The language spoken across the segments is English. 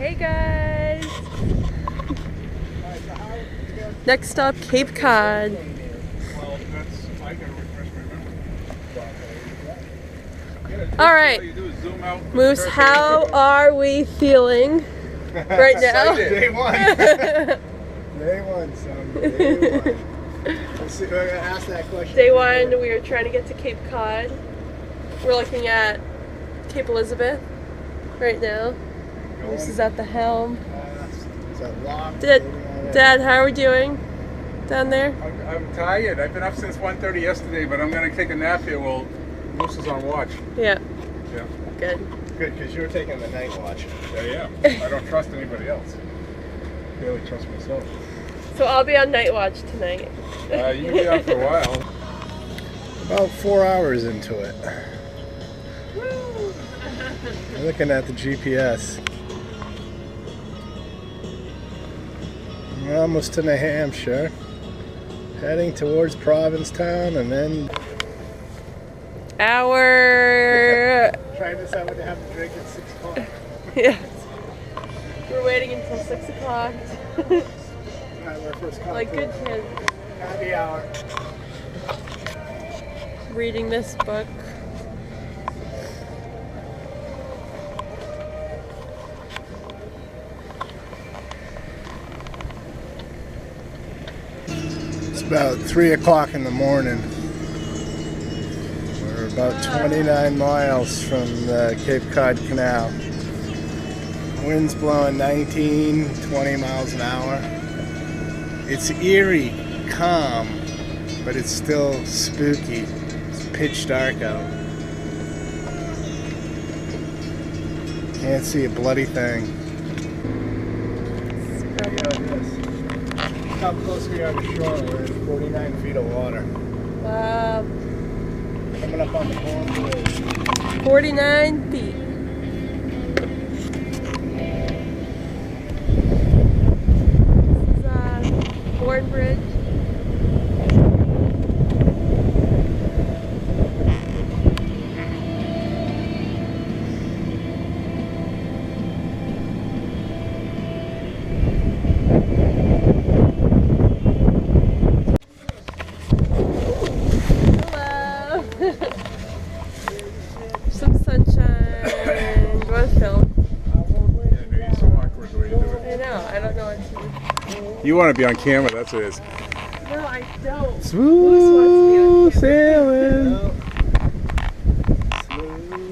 Hey guys! Next stop, Cape Cod. Alright, Moose, how are we feeling right now? Day one. Day one, son. Day one. Let's see, we're gonna ask that question. Day one, we are trying to get to Cape Cod. We're looking at Cape Elizabeth right now. Moose is at the helm. Dad, how are we doing down there? I'm tired. I've been up since 1:30 yesterday, but I'm going to take a nap here while Moose is on watch. Yeah. Yeah. Good. Good, because you're taking the night watch. Yeah. I don't trust anybody else. I barely trust myself. So I'll be on night watch tonight. You can be out for a while. About 4 hours into it. I'm looking at the GPS. We're almost to New Hampshire. Heading towards Provincetown and then... Trying to decide when to have a drink at 6 o'clock. Yeah. We're waiting until 6 o'clock. Like good kids. Happy hour. Reading this book. It's about 3 o'clock in the morning. We're about 29 miles from the Cape Cod Canal. Wind's blowing 19, 20 miles an hour. It's eerie, calm, but it's still spooky. It's pitch dark out. Can't see a bloody thing. Look how close we are to shore. We're in 49 feet of water. Wow. Coming up on the Bourne Bridge. 49 feet. This is Bourne Bridge. Some sunshine. Do you want to film? You're so awkward the way you do it. I know. I don't know what to You want to be on camera, that's what it is. do. No, I don't. Smooth sailing.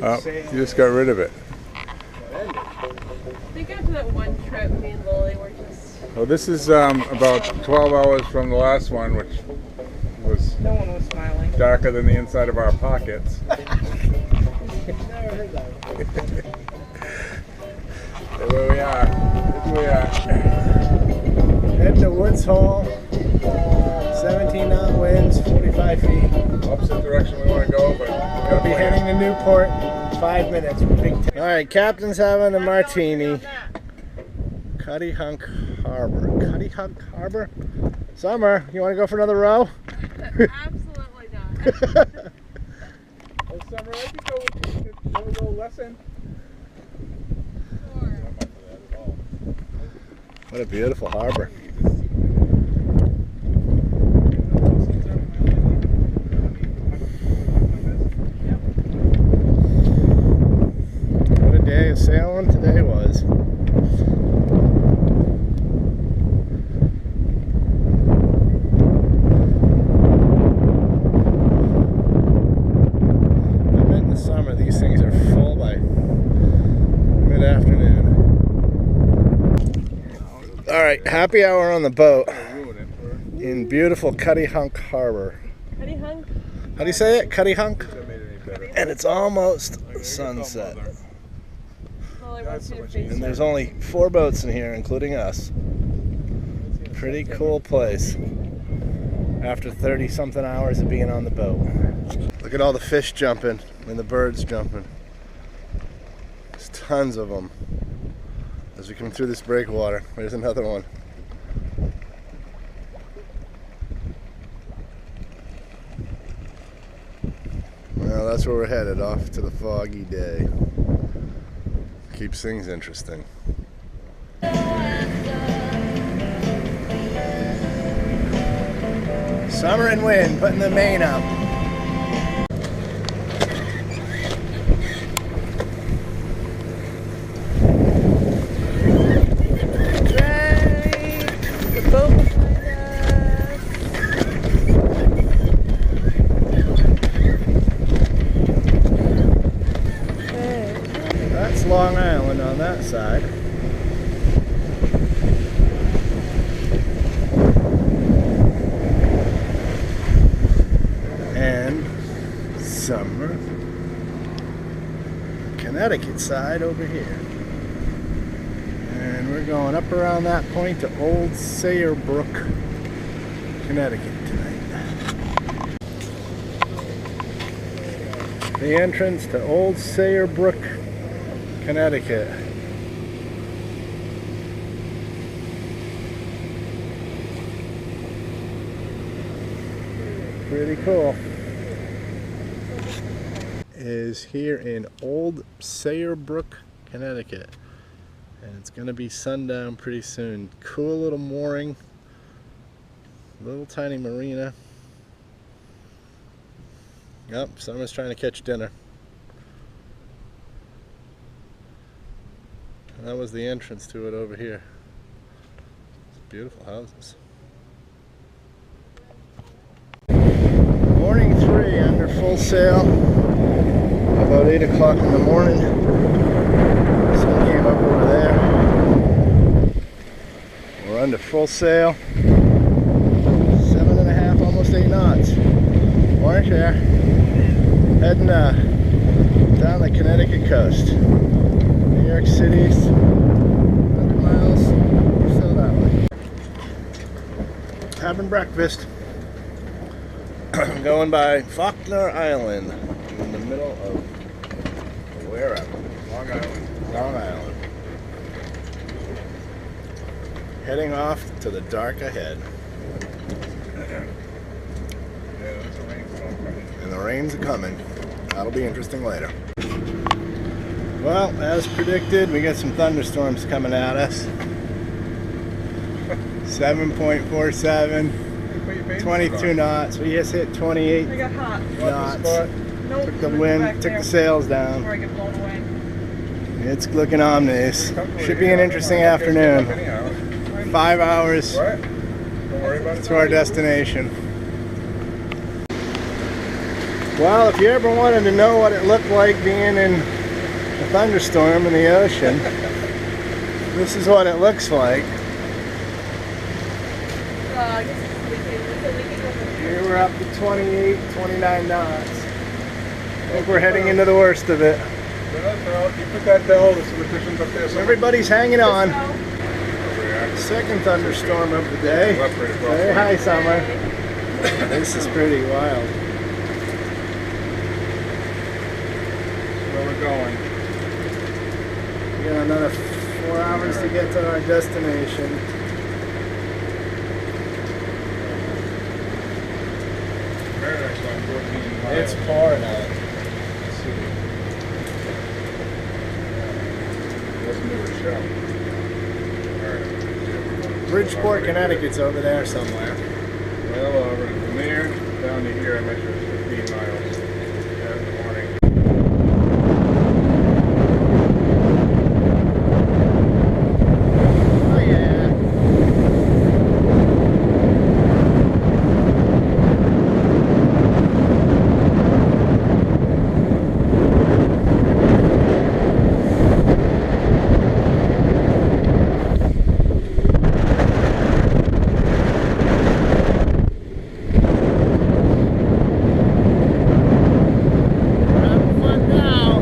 Oh, Sailing. you just got rid of it. I think after that one trip, me and Lily were just... Well, this is about 12 hours from the last one, which was No one was smiling. darker than the inside of our pockets. Never heard that. There we are. Here we are. Heading to Woods Hole. 17 knot winds, 45 feet. Opposite direction we want to go, but We'll be heading to Newport in 5 minutes. All right, Captain's having a martini. Cuddy Hunk Harbor. Cuddy Hunk Harbor? Summer, you want to go for another row? Absolutely not. Oh, Summer, I could go have a little lesson. What a beautiful harbor. What a day of sailing today was. I bet in the summer these things are full by mid-afternoon. All right, happy hour on the boat in beautiful Cuddy Hunk Harbor. Cuddy Hunk? How do you say it? Cuddy Hunk? That made it any better. And it's almost sunset. Well, I want you to face And there's only 4 boats in here, including us. Pretty cool place. After 30-something hours of being on the boat. Look at all the fish jumping and the birds jumping. There's tons of them. As we come through this breakwater, there's another one. Well, that's where we're headed, off to the foggy day. Keeps things interesting. Summer and wind, putting the Maine up. The boat behind us. That's Long Island on that side. And Summer, Connecticut side over here. And we're going up around that point to Old Saybrook, Connecticut tonight. The entrance to Old Saybrook, Connecticut. Pretty cool. Is here in Old Saybrook, Connecticut. And it's going to be sundown pretty soon. Cool little mooring. Little tiny marina. Yep, someone's trying to catch dinner. And that was the entrance to it over here. It's beautiful houses. Morning 3 under full sail. About 8 o'clock in the morning. Sun came up over there. We're under full sail. 7.5, almost 8 knots. Orange air. Heading down the Connecticut coast. New York City's 100 miles or so that way. Having breakfast. Going by Faulkner Island in the middle of wherever. Long Island. Long Island. Heading off to the dark ahead. Yeah, there's a rainstorm coming. And the rains are coming. That'll be interesting later. Well, as predicted, we got some thunderstorms coming at us. 7.47, 22 knots. We just hit 28 I got hot. knots. Nope. Took the wind, took the sails down. Before I get blown away. It's looking ominous. Should be an interesting afternoon. 5 hours What? Don't worry about it. to our destination. Well, if you ever wanted to know what it looked like being in a thunderstorm in the ocean, this is what it looks like. I guess it's leaking. It's leaking over here. Here we're up to 28, 29 knots. I think we're heading into the worst of it. You put that bell, the cushions up there. somewhere. Everybody's hanging on. So, Over there. Second thunderstorm of the day. Left, right across. Say hi, Summer. This is pretty wild. Where we're going. We got another 4 hours to get to our destination. Paradise on 14 miles. It's pouring out. Listen to the show. Alright. Bridgeport, Connecticut's over there somewhere. Well, from there down to here, I measured 15 miles. Yeah, in the morning. Oh yeah. Having fun now.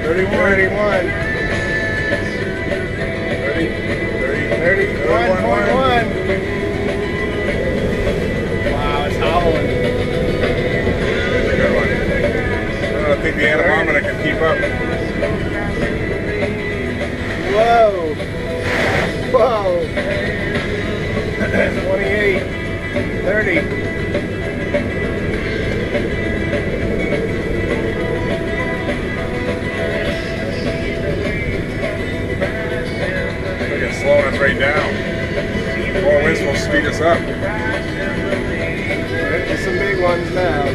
31. 31.1. Wow, it's howling. That's a good one. I don't think the anemometer can keep up. Whoa. Whoa. 28. 30. speed us up. There's some big ones now.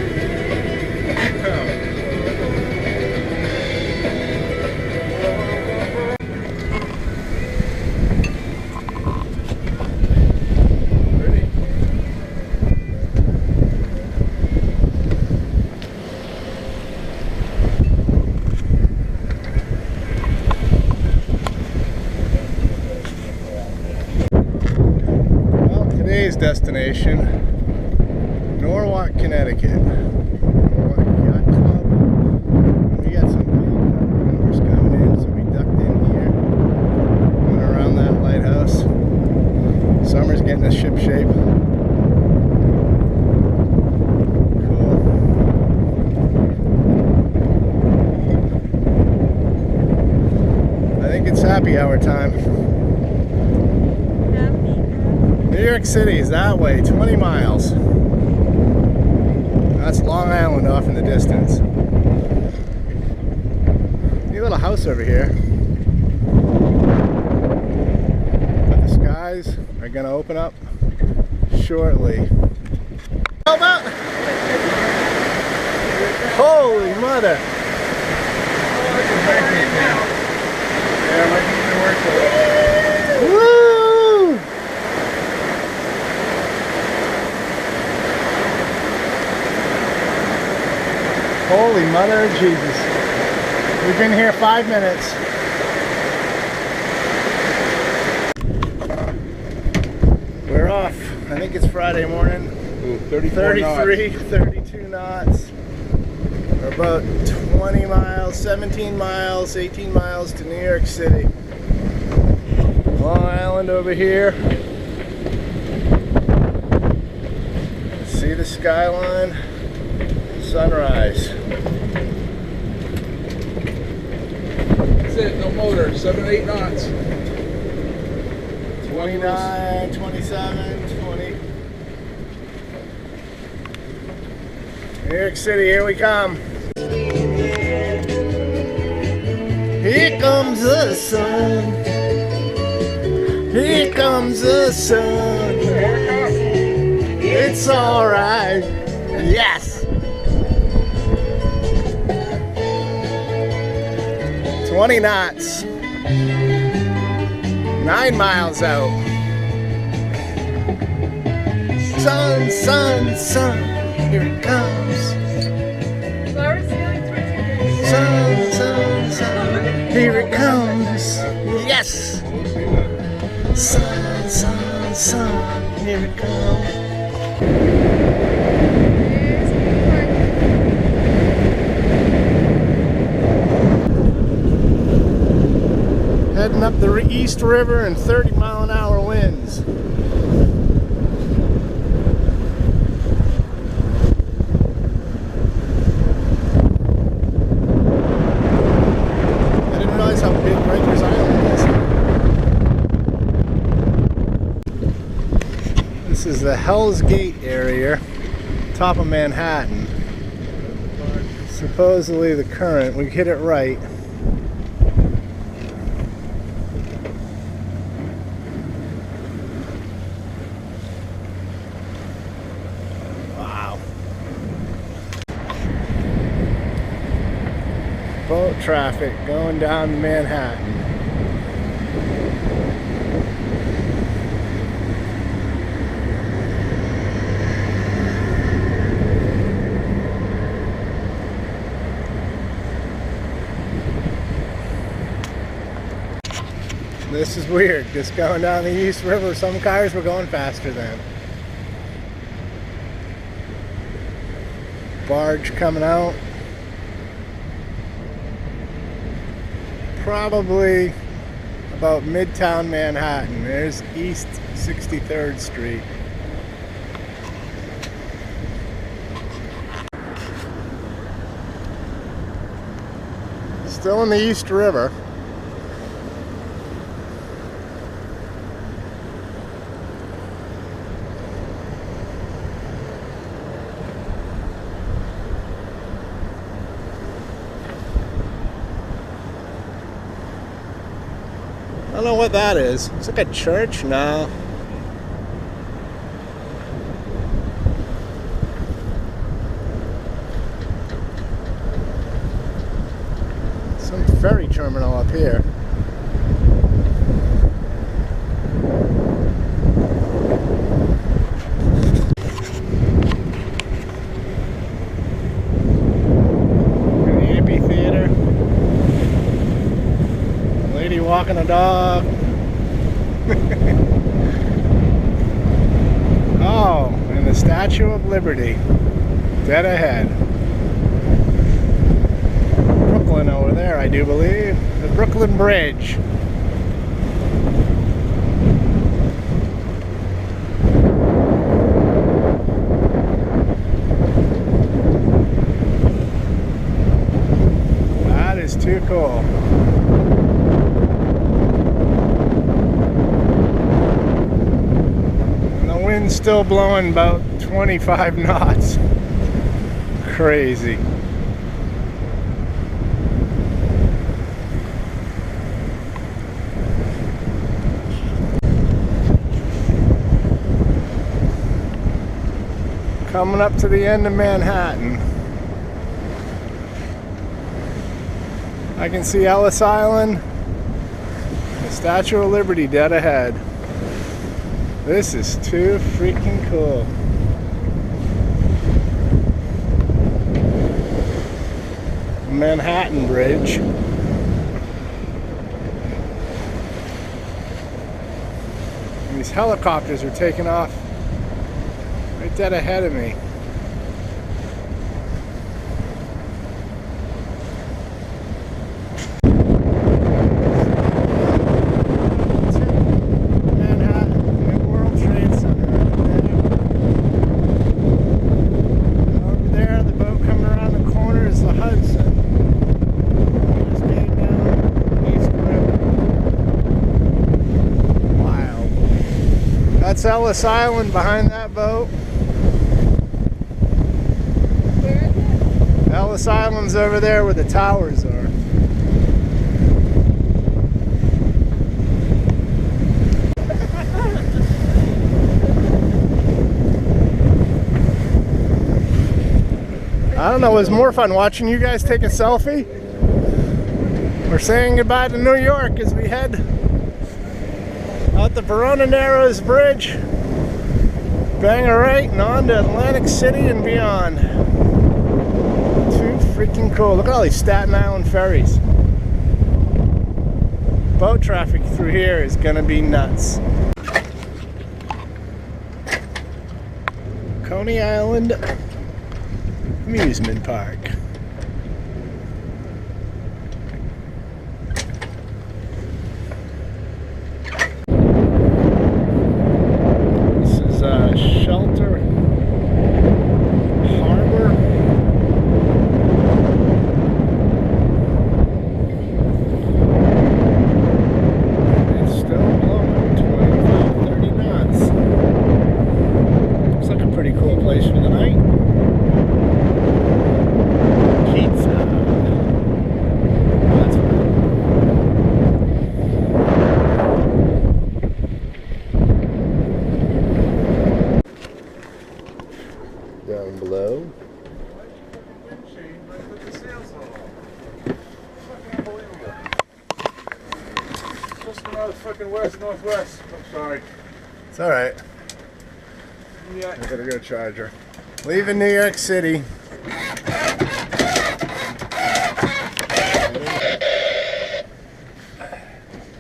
Today's destination, Norwalk, Connecticut. Norwalk Yacht Club. We got some big numbers coming in, so we ducked in here. Went around that lighthouse. Summer's getting us ship shape. Cool. I think it's happy hour time. New York City is that way, 20 miles. That's Long Island off in the distance. Neat little house over here. But the skies are gonna open up shortly. How about? Holy mother! Yeah, might need to work for it. Woo! Holy mother of Jesus. We've been here 5 minutes. We're off. I think it's Friday morning. Ooh, 33 knots. 32 knots. We're about 20 miles, 17 miles, 18 miles to New York City. Long Island over here. See the skyline. Sunrise. That's it, no motor, 7, 8 knots. 29, 27, 20. New York City, here we come. Here comes the sun. Here comes the sun. It's alright. Yes. 20 knots. 9 miles out. Sun, sun, sun. Here it comes. Sun, sun, sun. Here it comes. Yes. Sun, sun, sun. Here it comes. Heading up the East River in 30-mile-an-hour winds. I didn't realize how big Rikers Island is. This is the Hell's Gate area, top of Manhattan. Supposedly the current, we hit it right. Boat traffic going down to Manhattan. This is weird, just going down the East River. Some cars were going faster than. Barge coming out. Probably about Midtown Manhattan. There's East 63rd Street. Still in the East River. I don't know what that is. It's like a church? No. ferry terminal up here. The amphitheater. Lady walking a dog. Oh, and the Statue of Liberty, dead ahead. Brooklyn over there, I do believe. The Brooklyn Bridge. That is too cool. Wind's still blowing about 25 knots. Crazy. Coming up to the end of Manhattan. I can see Ellis Island, the Statue of Liberty dead ahead. This is too freaking cool. Manhattan Bridge. And these helicopters are taking off right dead ahead of me. That's Ellis Island behind that boat. Where is it? Ellis Island's over there where the towers are. I don't know, it was more fun watching you guys take a selfie. We're saying goodbye to New York as we head out the Verona Narrows Bridge, bang a right and on to Atlantic City and beyond. Too freaking cool. Look at all these Staten Island ferries. Boat traffic through here is gonna be nuts. Coney Island Amusement Park. Shelter Harbor. It's still blowing 25, 30 knots. Looks like a pretty cool place for the night. Pizza. That's down below. Supposed to come out of fucking west, northwest. I'm sorry. It's alright. Yeah. I gotta go charger. Leaving New York City.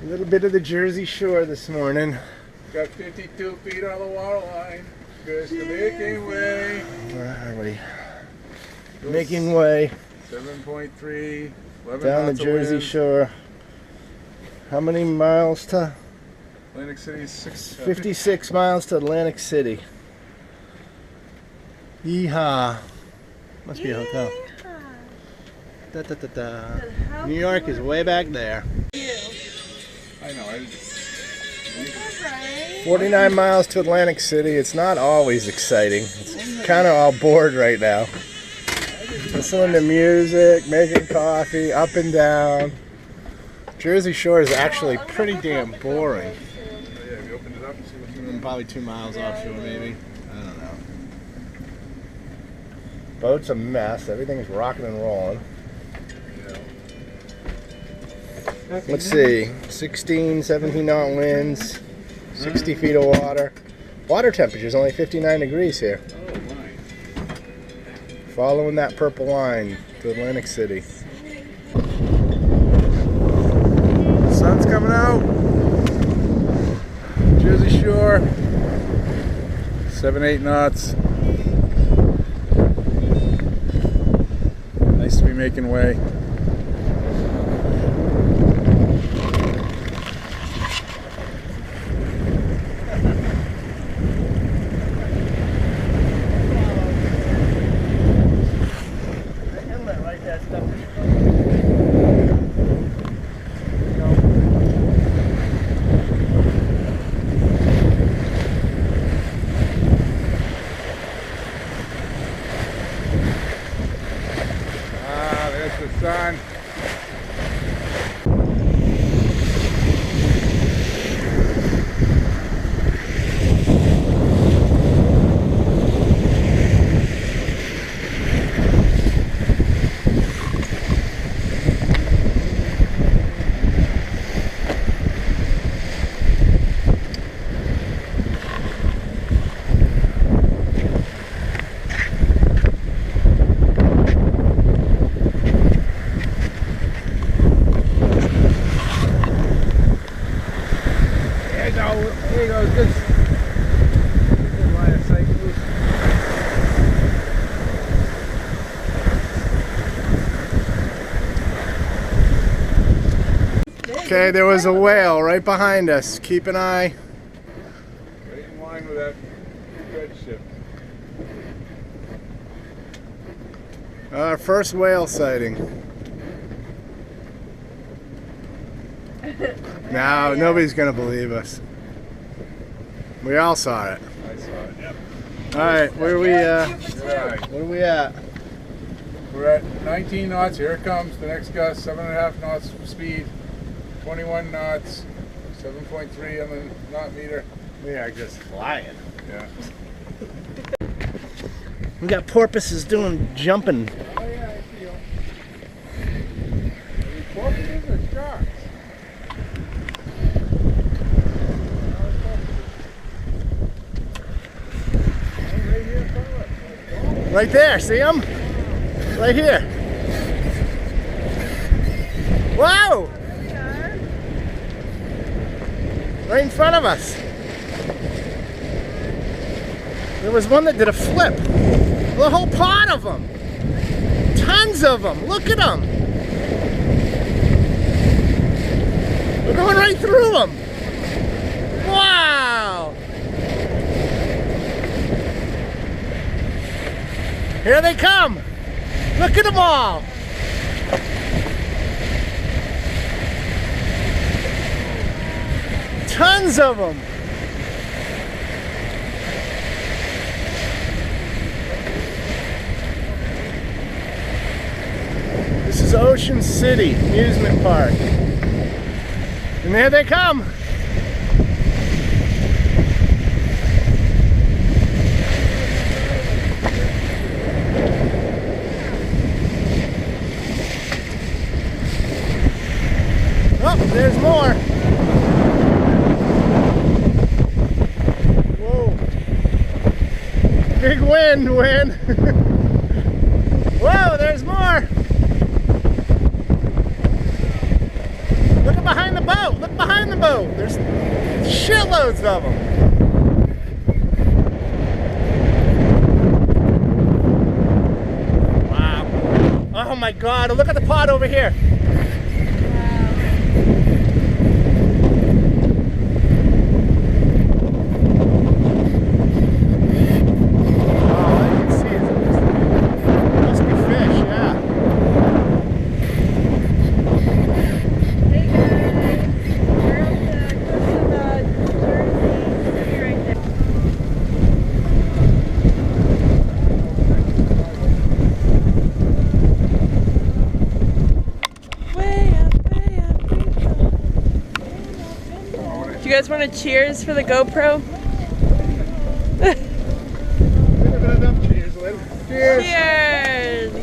A little bit of the Jersey Shore this morning. Got 52 feet on the water line. Just making way. Where are we? Making way 7.3. 11 down the knots of Jersey wind. Shore. How many miles to? Atlantic City, 56 miles to Atlantic City. Yeehaw. Must be a hotel. Da, da, da, da. New York is way back there. I know. 49 miles to Atlantic City. It's not always exciting. It's kind of all bored right now. Listening to music, making coffee, up and down. Jersey Shore is actually pretty damn boring. Yeah, we opened it up and see what's going on. Probably 2 miles offshore, maybe. I don't know. Boat's a mess. Everything's rocking and rolling. Let's see, 16, 17 knot winds, 60 feet of water. Water temperature is only 59 degrees here. Oh my. Following that purple line to Atlantic City. Sun's coming out. Jersey Shore. 7-8 knots. Nice to be making way. The sun. There you go, good line of sight. Okay, there was a whale right behind us. Keep an eye. Right in line with that red ship. Our first whale sighting. No, nobody's gonna believe us. We all saw it. I saw it. Yep. All right, where are we? Right. What are we at? We're at 19 knots. Here it comes. The next gust. 7.5 knots speed. 21 knots. 7.3 on the knot meter. We are just flying. Yeah. We got porpoises doing jumping. Oh yeah, I see them. Are we porpoises or sharks? Right there, see them? Right here. Wow! Right in front of us. There was one that did a flip. The whole pod of them. Tons of them. Look at them. We're going right through them. Wow! Here they come. Look at them all. Tons of them. This is Ocean City Amusement Park. And there they come. Oh, there's more. Whoa. Big wind. Whoa, there's more. Look behind the boat. Look behind the boat. There's shitloads of them. Wow. Oh my God. Look at the pod over here. Do you guys want to cheers for the GoPro? Cheers, Lynn. Cheers. Cheers!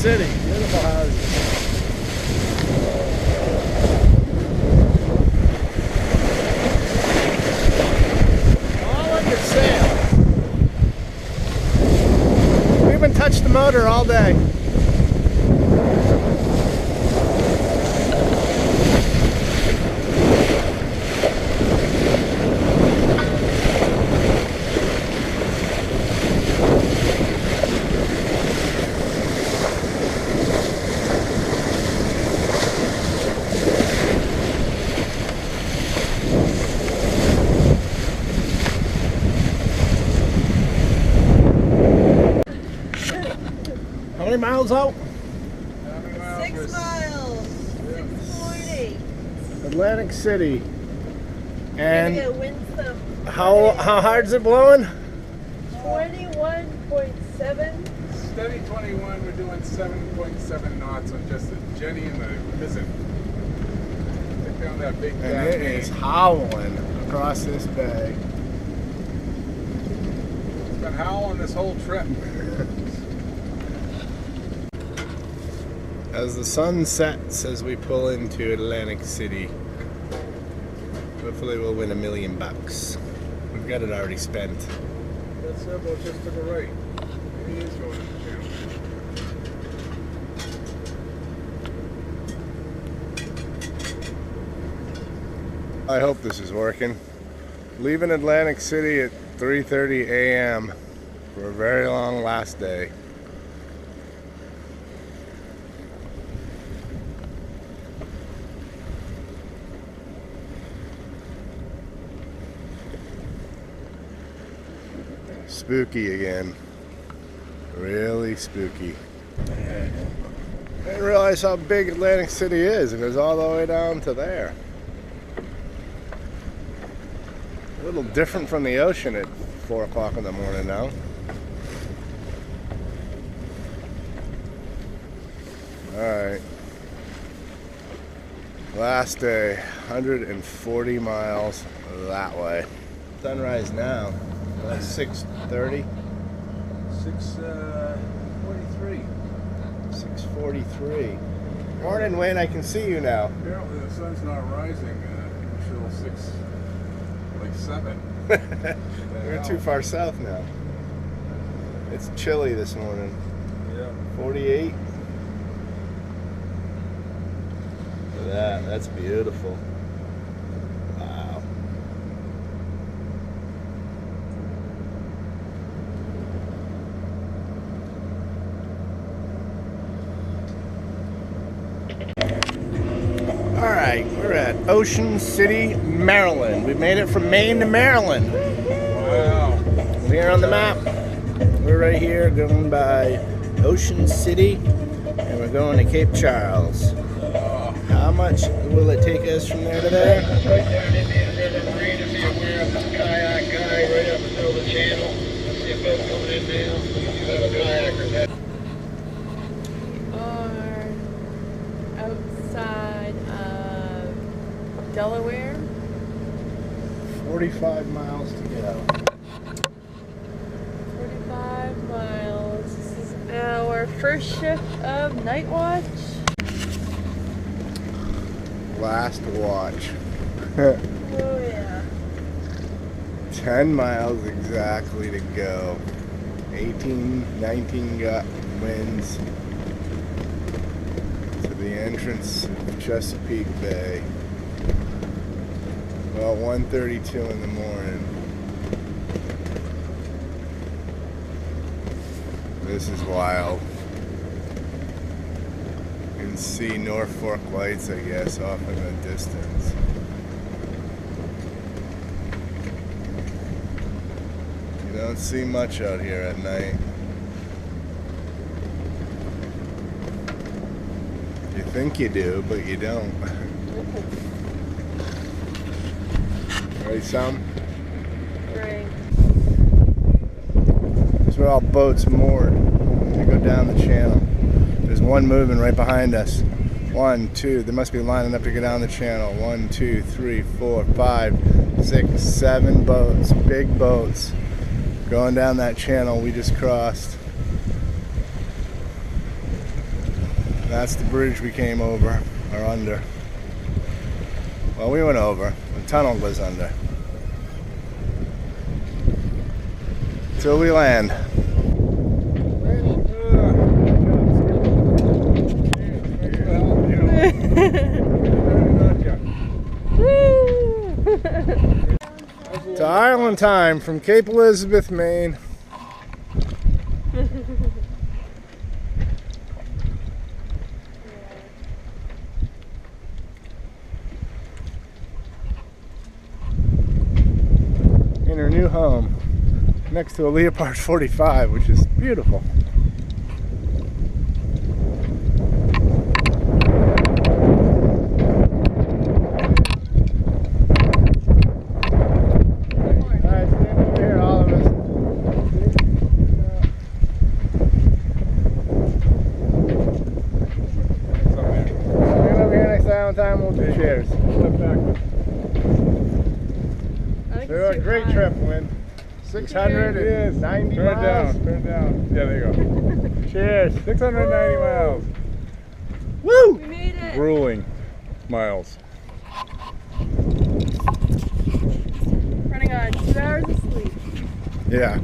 City. Beautiful houses. All under sail. We haven't touched the motor all day. How many miles out? 6 miles. 6.8. Atlantic City. And And how hard's it blowing? 21.7. Steady 21, we're doing 7.7 knots on just the Jenny and the Visit. Take down that big And fat it Maine. is howling across this bay. It's been howling this whole trip. As the sun sets as we pull into Atlantic City. Hopefully we'll win $1 million. We've got it already spent. That sailboat just took a right. He is going to the channel. I hope this is working. Leaving Atlantic City at 3:30 a.m. for a very long last day. Spooky again. Really spooky. I didn't realize how big Atlantic City is. It goes all the way down to there. A little different from the ocean at 4 o'clock in the morning now. Alright. Last day, 140 miles that way. Sunrise now. That's 6:30. 6:43. 6:43. Morning, Wayne. I can see you now. Apparently the sun's not rising until 7. We're too far south now. It's chilly this morning. Yeah. 48. Look at that. That's beautiful. Wow. All right, we're at Ocean City, Maryland. We made it from Maine to Maryland. Wow. Here on the map, we're right here going by Ocean City, and we're going to Cape Charles. How much will it take us from there to there? Right down in the river marina, be aware of the kayak guy right up in the middle of the channel. I see a boat coming in now. You have a kayaker. Are outside of Delaware. 45 miles to go. 45 miles. This is our first shift of night watch. Last watch. Oh yeah. 10 miles exactly to go. 18, 19 gut winds to the entrance of Chesapeake Bay. About 1:32 in the morning. This is wild. You can see Norfolk lights, I guess, off in the distance. You don't see much out here at night. You think you do, but you don't. Right, Sam? Right. These are all boats moored. They go down the channel. There's one moving right behind us. 1, 2, they must be lining up to go down the channel. 1, 2, 3, 4, 5, 6, 7 boats, big boats, going down that channel we just crossed. And that's the bridge we came over, or under. Well, we went over. The tunnel was under. Till we land. To island time from Cape Elizabeth, Maine. In her new home, next to a Leopard 45, which is beautiful. Time we'll do cheers. They're a great trip, Lynn. 690 miles. Turn it down. Yeah, there you go. Cheers. 690 miles. Woo! We made it. Grueling miles. Running on 2 hours of sleep. Yeah.